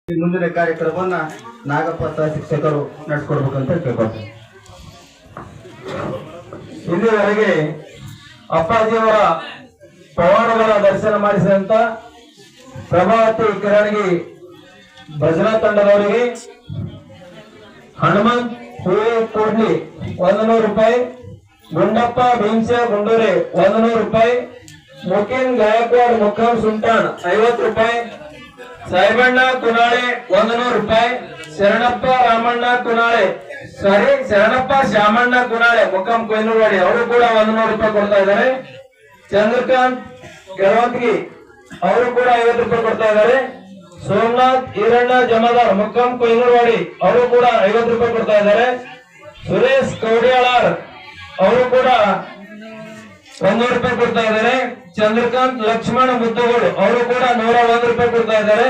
ಮುಂದಿನ ಕಾರ್ಯಕ್ರಮವನ್ನ ನಾಗಪ್ಪ ಶಿಕ್ಷಕರು ನಡೆಸಿಕೊಡ್ಬೇಕಂತ ಕೇಳ್ಕೊಳ್ತೀನಿ. ಇಲ್ಲಿವರೆಗೆ ಅಪ್ಪಾಜಿಯವರ ಪವಾಡಗಳ ದರ್ಶನ ಮಾಡಿಸಿದಂತ ಪ್ರಭಾವತಿ ಕಿರಣಗಿ ಭಜನಾ ತಂಡದವರಿಗೆ ಹನುಮಂತ್ ಹೂವೆ ಕೋಡ್ಲಿ 100 ರೂಪಾಯಿ, ಗುಂಡಪ್ಪ ಭೀಮಸೆ ಗುಂಡೂರೆ 100 ರೂಪಾಯಿ, ಮುಖೇನ್ ಗಾಯಕ್ವಾಡ್ ಮುಖಂ ಸುಂಟಾಣ್ 50 ರೂಪಾಯಿ, ಸಾಯಿಬಣ್ಣ ಕುನಾಳೆ 100 ರೂಪಾಯಿ, ಶರಣಪ್ಪ ರಾಮಣ್ಣ ಕುನಾಳೆ ಶರಣಪ್ಪ ಶ್ಯಾಮಣ್ಣ ಕುನಾಳೆ ಮುಖಂ ಕೊಯ್ನೂರವಾಡಿ ಅವರು ಕೂಡ 100 ರೂಪಾಯಿ ಕೊಡ್ತಾ ಇದ್ದಾರೆ. ಚಂದ್ರಕಾಂತ್ ಗೆಳವಂತಗಿ ಅವರು ಕೂಡ 50 ರೂಪಾಯಿ ಕೊಡ್ತಾ ಇದ್ದಾರೆ. ಸೋಮನಾಥ್ ಈರಣ್ಣ ಜಮಾದಾರ್ ಮುಖಂ ಕೊಯ್ನೂರವಾಡಿ ಅವರು ಕೂಡ 50 ರೂಪಾಯಿ ಕೊಡ್ತಾ ಇದ್ದಾರೆ. ಸುರೇಶ್ ಕೌಡಿಯಾಳಾರ್ ಅವರು ಕೂಡ 100 ರೂಪಾಯಿ ಕೊಡ್ತಾ ಇದ್ದಾರೆ. ಚಂದ್ರಕಾಂತ್ ಲಕ್ಷ್ಮಣ ಮುದ್ದಗೋಡು ಅವರು ಕೂಡ 101 ರೂಪಾಯಿ ಕೊಡ್ತಾ ಇದ್ದಾರೆ.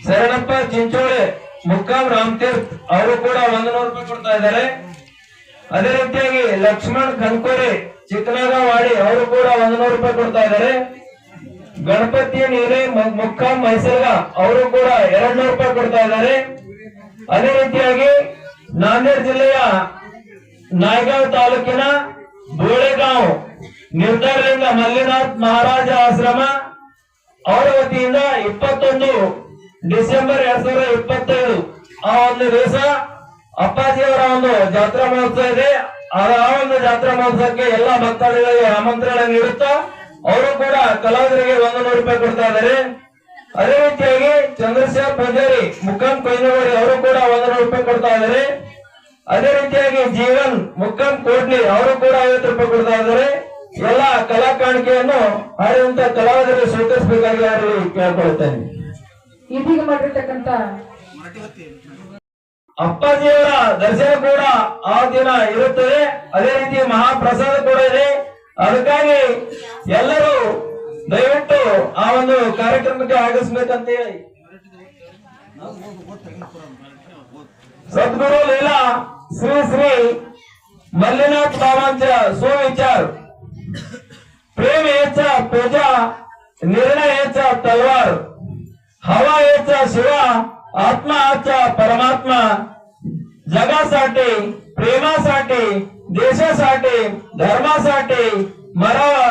ಶರಣಪ್ಪ ಚಿಂಚೋಳೆ ಮುಕ್ಕಾಂ ರಾಮತೀರ್ಥ ಅವರು ಕೂಡ 100 ರೂಪಾಯಿ ಕೊಡ್ತಾ ಇದ್ದಾರೆ. ಅದೇ ರೀತಿಯಾಗಿ ಲಕ್ಷ್ಮಣ್ ಖನ್ಕೋರೆ ಚಿಕ್ಕನಾಗವಾಡಿ ಅವರು ಕೂಡ 100 ರೂಪಾಯಿ ಕೊಡ್ತಾ ಇದ್ದಾರೆ. ಗಣಪತಿ ನೀರೆ ಮುಕ್ಕಾಂ ಮೈಸರ್ಗ ಅವರು ಕೂಡ 200 ರೂಪಾಯಿ ಕೊಡ್ತಾ ಇದ್ದಾರೆ. ಅದೇ ರೀತಿಯಾಗಿ ನಾಂದೇಡ್ ಜಿಲ್ಲೆಯ ನಾಯಗಾಂವ್ ತಾಲೂಕಿನ ಬೋಳೆಗಾಂವ್ ನಿರ್ಧಾರದಿಂದ ಮಲ್ಲಿನಾಥ್ ಮಹಾರಾಜ ಆಶ್ರಮ ಅವರ ವತಿಯಿಂದ 21 ಡಿಸೆಂಬರ್ 2025 ಆ ಒಂದು ದಿವಸ ಅಪ್ಪಾಜಿಯವರ ಒಂದು ಜಾತ್ರಾ ಮಹೋತ್ಸವ ಇದೆ. ಆ ಒಂದು ಜಾತ್ರಾ ಮಹೋತ್ಸವಕ್ಕೆ ಎಲ್ಲ ಭಕ್ತಾದಿಗಳಿಗೆ ಆಮಂತ್ರಣ ನೀಡುತ್ತಾ ಅವರು ಕೂಡ ಕಲಾವಿದರಿಗೆ 100 ರೂಪಾಯಿ ಕೊಡ್ತಾ ಇದ್ದಾರೆ. ಅದೇ ರೀತಿಯಾಗಿ ಚಂದ್ರಶೇಖರ್ ಪೂಜಾರಿ ಮುಖಂ ಕೊಯ್ನೂರವಾಡಿ ಅವರು ಕೂಡ 100 ರೂಪಾಯಿ ಕೊಡ್ತಾ ಇದ್ದಾರೆ. ಅದೇ ರೀತಿಯಾಗಿ ಜೀವನ್ ಮುಖಂ ಕೋಟ್ಲಿ ಅವರು ಕೂಡ 50 ರೂಪಾಯಿ ಕೊಡ್ತಾ ಇದ್ದಾರೆ. ಎಲ್ಲ ಕಲಾ ಕಾಣಿಕೆಯನ್ನು ಹಾಡಿದಂತ ಕಲಾವಿದರಿಗೆ ಸ್ವೀಕರಿಸಬೇಕಾಗಿ ಅವರಲ್ಲಿ ಕೇಳ್ಕೊಳ್ತೇನೆ. ಇದೀಗ ಮಾಡಿರ್ತಕ್ಕಂತ ಅಪ್ಪಾಜಿಯವರ ದರ್ಶನ ಕೂಡ ಆ ದಿನ ಇರುತ್ತದೆ. ಅದೇ ರೀತಿ ಮಹಾಪ್ರಸಾದ ಕೂಡ ಇದೆ. ಅದಕ್ಕಾಗಿ ಎಲ್ಲರೂ ದಯವಿಟ್ಟು ಆ ಒಂದು ಕಾರ್ಯಕ್ರಮಕ್ಕೆ ಆಗಮಿಸಬೇಕಂತ ಹೇಳಿ सद्गुरु लीला श्री श्री मल्लीनाथ बाबांचा सुविचार प्रेम याचा पूजा निर्णय याचा तलवार हवा याचा शिवा आत्मा याचा परमात्मा जगासाठी प्रेमासाठी देशासाठी धर्मासाठी मरावा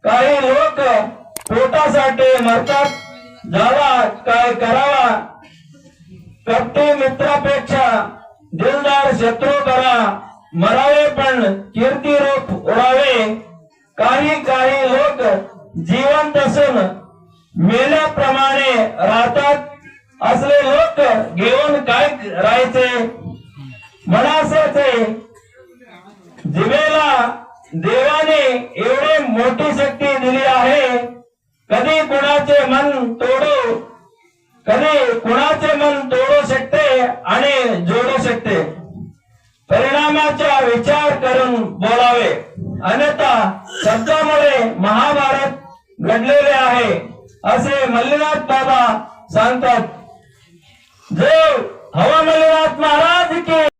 काही लोक पोटासाठी मरतात जावा काय करावा कपटी मित्रापेक्षा दिलदार शत्रू करा मरावे पण कीर्ती रूप उडावे काही काही लोक जिवंत असून मेल्याप्रमाणे राहतात असले लोक घेऊन काय राहायचे म्हणायचे जिवेला देवाने एवढी मोठी शक्ती दिली आहे कधी कुणाचे मन तोडू शकते आणि जोडू शकते परिणामाचा विचार करून बोलावे अन्यथा शब्दामुळे महाभारत घडलेले आहे असे मल्लीनाथ बाबा सांगतात. जय हवा मल्लीनाथ महाराज की